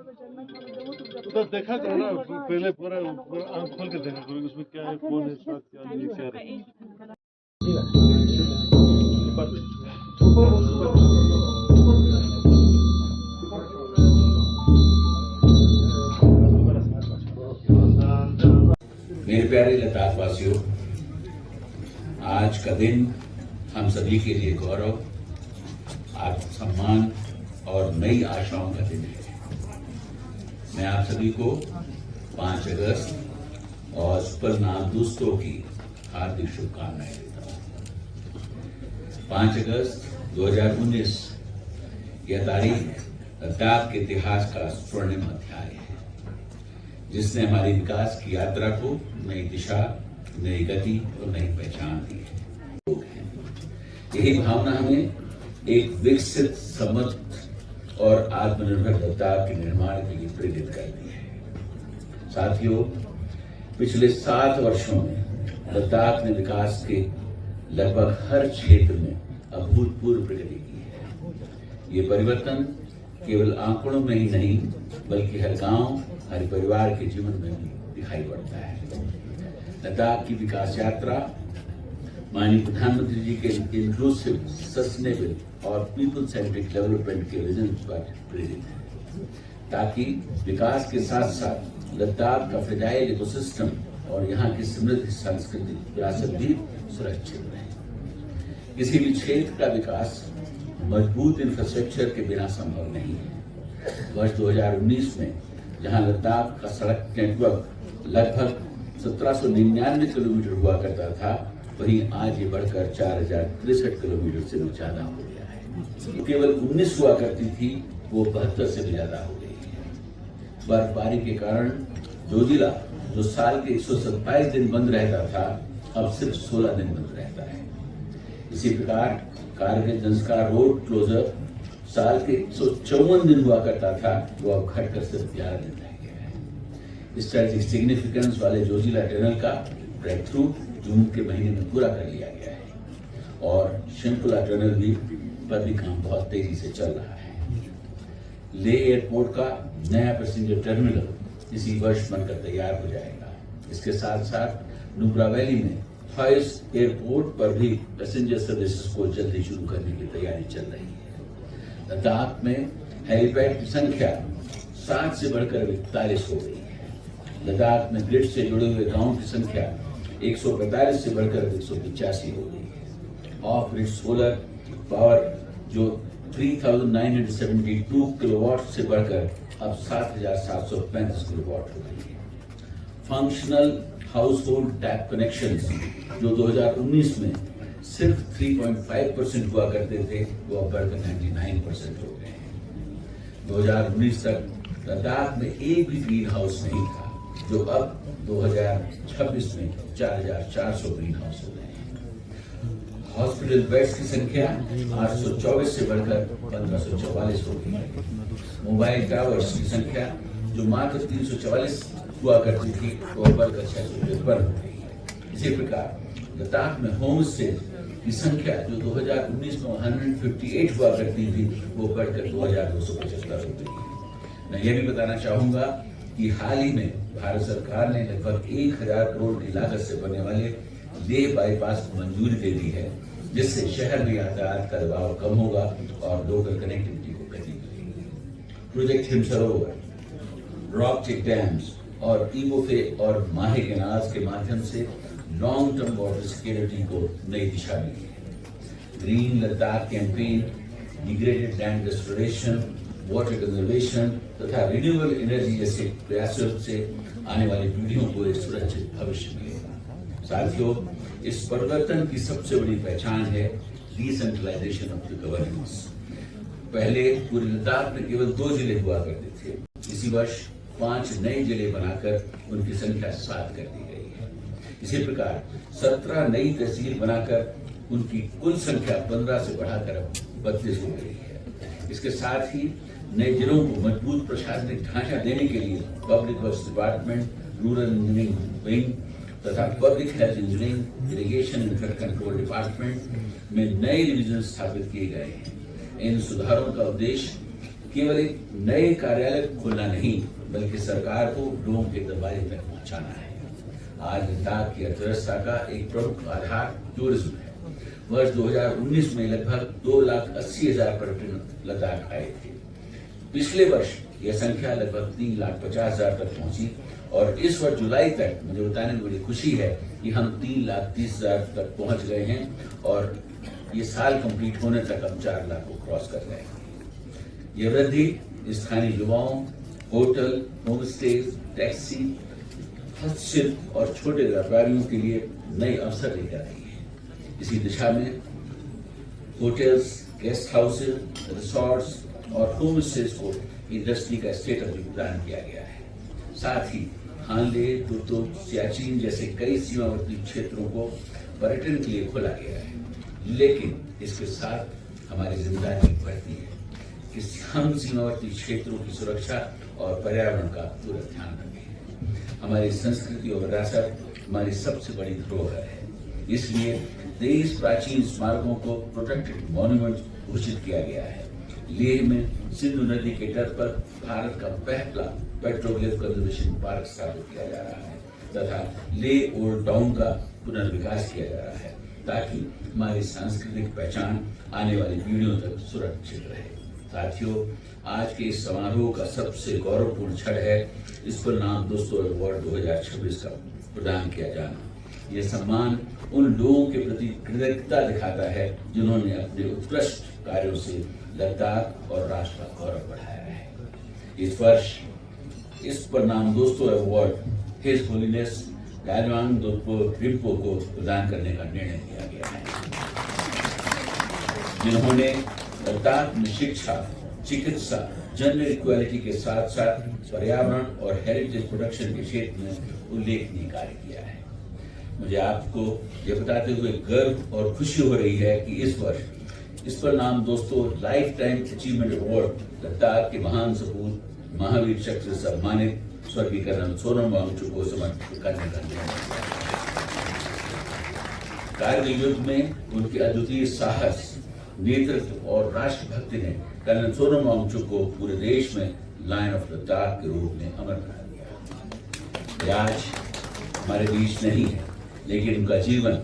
उधर देखा करो ना, पहले पूरा आंख खोल के देखा करो उसमें क्या है, कौन है साथ, क्या नहीं, क्या है। मेरे प्यारे लद्दाख वासियों, आज का दिन हम सभी के लिए गौरव, आत्मसम्मान और नई आशाओं का दिन है। मैं आप सभी को 5 अगस्त और सुपर नामदोस्तों की हार्दिक शुभकामनाएं देता हूं। 5 अगस्त 2019 यह तारीख लद्दाख के इतिहास का स्वर्णिम अध्याय है, जिसने हमारी विकास की यात्रा को नई दिशा, नई गति और नई पहचान दी है। यही भावना हमें एक विकसित, समृद्ध और आत्मनिर्भर लद्दाख के निर्माण के लिए प्रेरित करती है। साथियों, पिछले 7 वर्षों में लद्दाख ने विकास के लगभग हर क्षेत्र में अभूतपूर्व प्रगति की है। ये परिवर्तन केवल आंकड़ों में ही नहीं, बल्कि हर गांव, हर परिवार के जीवन में भी दिखाई पड़ता है। लद्दाख की विकास यात्रा माननीय प्रधानमंत्री जी के इंक्लूसिव, सस्टेनेबल और पीपल सेंट्रिक डेवलपमेंट के विजन पर प्रेरित है, ताकि विकास के साथ साथ लद्दाख का फ्रेजाइल इकोसिस्टम और यहाँ की समृद्ध सांस्कृतिक विरासत भी सुरक्षित रहे। किसी भी क्षेत्र का विकास मजबूत इंफ्रास्ट्रक्चर के बिना संभव नहीं है। वर्ष 2019 में जहां लद्दाख का सड़क नेटवर्क लगभग 1799 किलोमीटर हुआ करता था, वहीं आज ये बढ़कर 4063 किलोमीटर से भी ज्यादा हो गया है। केवल 19 हुआ करती थी, वो 72 से भी ज्यादा हो गई है। बर्फबारी के कारण जोजिला, जो साल के 127 दिन बंद रहता था, अब सिर्फ 16 दिन बंद रहता है। इसी प्रकार कारगिल जंस्कार रोड क्लोजर साल के 154 दिन हुआ करता था, वो अब घटकर सिर्फ 11 दिन रह गया है। स्ट्रेटेजिक सिग्निफिकेंस वाले जोजिला टनल का ब्रेक थ्रू जून के महीने में पूरा कर लिया गया है और शिंकुला टनल पर भी काम बहुत तेजी से चल रहा है। ले एयरपोर्ट का नया पैसेंजर टर्मिनल इसी वर्ष बनकर तैयार हो जाएगा। इसके साथ साथ नुब्रा वैली में हॉइस एयरपोर्ट पर भी पैसेंजर सर्विसेज को जल्दी शुरू करने की तैयारी चल रही है। लद्दाख में हेलीपैड की संख्या 7 से बढ़कर 41 हो गई है। लद्दाख में ग्रिड से जुड़े हुए गांवों की संख्या 145 से बढ़कर 185 हो गई है। ऑफ ग्रिड सोलर पावर जो 3972 किलोवाट से बढ़कर अब 7735 किलोवाट हो गई है। Functional house hold tap connection जो 2019 में सिर्फ 3.5% हुआ करते थे, वो अब बढ़कर 99% हो गए हैं। 2019 तक लद्दाख में एक भी ग्रीन हाउस नहीं था, जो अब 2026 में 4400 ग्रीन हाउस हो गए हैं। हॉस्पिटल बेड्स की संख्या 824 से बढ़कर 1544 हो गई है। मोबाइल टावर्स की संख्या जो मात्र 344 हुआ करती थी, वो बढ़कर 653 हो गई है। इसी प्रकार लद्दाख में होम स्टे की संख्या जो 2019 में 158 हुआ करती थी, वो बढ़कर 2275 हो गई है। मैं ये भी बताना चाहूंगा कि हाल ही में भारत सरकार ने लगभग 1000 करोड़ की लागत से बनने वाले लेह बाईपास को मंजूरी दे दी है, जिससे शहर में यातायात का दबाव कम होगा और लोकल कनेक्टिविटी को गति मिलेगी। प्रोजेक्ट हिमसरोवर, रॉक चेक डैम्स और इबोफे और माहे कैनाल्स के माध्यम से लॉन्ग टर्म वाटर सिक्योरिटी को नई दिशा मिली है। Green Ladakh campaign, degraded land restoration, water conservation तथा रिन्यूएबल एनर्जी जैसे प्रयासों से आने वाली पीढ़ियों को एक सुरक्षित भविष्य मिलेगा। साथियों, इस परिवर्तन की सबसे बड़ी पहचान है डिसेंट्रलाइजेशन ऑफ द गवर्नेंस। पहले पूरे लद्दाख में केवल 2 जिले हुआ करते थे। इसी वर्ष 5 नए जिले बनाकर उनकी संख्या 7 कर दी गई है। इसी प्रकार 17 नई तहसील बनाकर उनकी कुल संख्या 15 से बढ़ाकर 32 हो गई है। इसके साथ ही नए जिलों को मजबूत प्रशासनिक ढांचा देने के लिए public works department, rural engineering wing तथा public health engineering, irrigation and flood control department में नए डिवीजन स्थापित किए गए हैं। इन सुधारों का उद्देश्य केवल एक नए कार्यालय खोलना नहीं बल्कि सरकार को लोगों के दरवाजे तक पहुंचाना है। आज लद्दाख की अर्थव्यवस्था का एक प्रमुख आधार टूरिज्म है। वर्ष 2019 में लगभग 2,80,000 पर्यटक लद्दाख आए थे। पिछले वर्ष यह संख्या लगभग 3,50,000 तक पहुंची और इस वर्ष जुलाई तक मुझे बताने में बड़ी खुशी है कि हम 3,30,000 तक पहुंच गए हैं और ये साल कंप्लीट होने तक हम 4 लाख को क्रॉस कर जाएंगे। यह वृद्धि स्थानीय युवाओं, होटल, होम स्टे, टैक्सी, हस्तशिल्प और छोटे व्यापारियों के लिए नए अवसर लेकर आई है। इसी दिशा में होटल्स, गेस्ट हाउसेज, रिसोर्ट्स और होम स्टेज को इंडस्ट्री का स्टेटस भी प्रदान किया गया है। साथ ही हानले, टुतुक, सियाचिन जैसे कई सीमावर्ती क्षेत्रों को पर्यटन के लिए खोला गया है। लेकिन इसके साथ हमारी जिम्मेदारी बढ़ती है कि हम सीमावर्ती क्षेत्रों की सुरक्षा और पर्यावरण का पूरा ध्यान रखें। हमारी संस्कृति और विरासत हमारी सबसे बड़ी धरोहर है। इसलिए 23 प्राचीन स्मारकों को प्रोटेक्टेड मॉन्यूमेंट घोषित किया गया है। लेह में सिंधु नदी के तट पर भारत का पहला पेट्रोग्लिफ कंजर्वेशन पार्क स्थापित किया जा रहा है तथा लेह ओल्ड टाउन का पुनर्विकास किया जा रहा है ताकि हमारी सांस्कृतिक पहचान आने वाली पीढ़ियों तक सुरक्षित रहे। साथियों, आज के इस समारोह का सबसे गौरवपूर्ण क्षण है इस पर नाम दोस्तों अवार्ड 2026 का प्रदान किया जाना। यह सम्मान उन लोगों के प्रति कृतज्ञता दिखाता है जिन्होंने अपने उत्कृष्ट कार्यों से लद्दाख और राष्ट्र का गौरव बढ़ाया है। इस वर्ष इस पर नाम दोस्तों अवार्ड हिज होलीनेस डायनांग दोरपो रिम्पो को प्रदान करने का निर्णय लिया गया है, जिन्होंने लद्दाख में शिक्षा, चिकित्सा, जेंडर इक्वालिटी के साथ साथ पर्यावरण और हेरिटेज प्रोटेक्शन के क्षेत्र में उल्लेखनीय कार्य किया है। मुझे आपको यह बताते हुए गर्व और खुशी हो रही है कि इस वर्ष इस पर नाम दोस्तों life time achievement award Ladakh के महान सपूत महावीर चक्र से सम्मानित स्वर्गीय कर्नल सोनम वांगचुक को समर्पित करने का निर्णय। कारगिल युद्ध में उनके अद्वितीय साहस, नेतृत्व और राष्ट्रभक्ति ने कर्नल सोनम वांगचुक को पूरे देश में लायन ऑफ लद्दाख के रूप में अमर बना दिया। आज हमारे बीच नहीं है, लेकिन उनका जीवन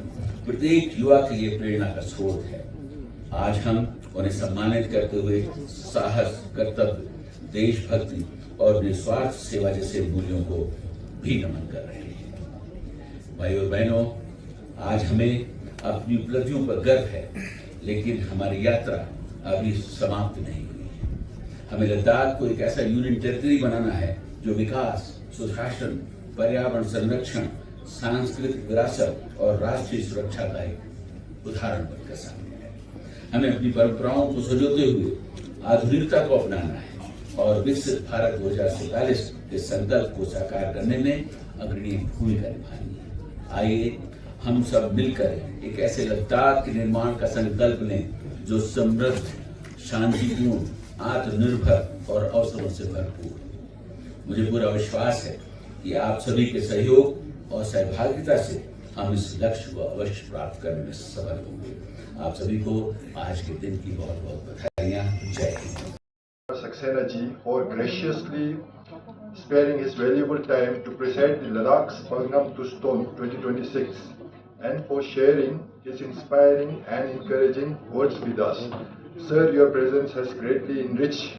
प्रत्येक युवा के लिए प्रेरणा का स्रोत है। आज हम उन्हें सम्मानित करते हुए साहस, कर्तव्य, देशभक्ति और निस्वार्थ सेवा जैसे मूल्यों को भी नमन कर रहे हैं। भाइयों और बहनों, आज हमें अपनी उपलब्धियों पर गर्व है, लेकिन हमारी यात्रा अभी समाप्त नहीं हुई है। हमें लद्दाख को एक ऐसा यूनियन टेरिटरी बनाना है जो विकास, सुशासन, पर्यावरण संरक्षण, सांस्कृतिक विरासत और राष्ट्रीय सुरक्षा का एक उदाहरण बनकर सामने है। हमें अपनी परंपराओं को संजोते हुए आधुनिकता को अपनाना है और विकसित भारत 2047 के संकल्प को साकार करने में अग्रणी भूमिका निभानी है। आइए हम सब मिलकर एक ऐसे लद्दाख के निर्माण का संकल्प लें जो समृद्ध, शांतिपूर्ण, आत्मनिर्भर और अवसरों से भरपूर। मुझे पूरा विश्वास है कि आप सभी के सहयोग और सहभागिता से हम इस लक्ष्य को अवश्य प्राप्त करने में सफल होंगे। आप सभी को आज के दिन की बहुत बहुत बधाइयाँ। जय Hind. Saxena ji for graciously sparing his valuable time to present the Ladakh's Pangnam Tuston 2026 and for sharing his inspiring and encouraging words with us. Sir, your presence has greatly enriched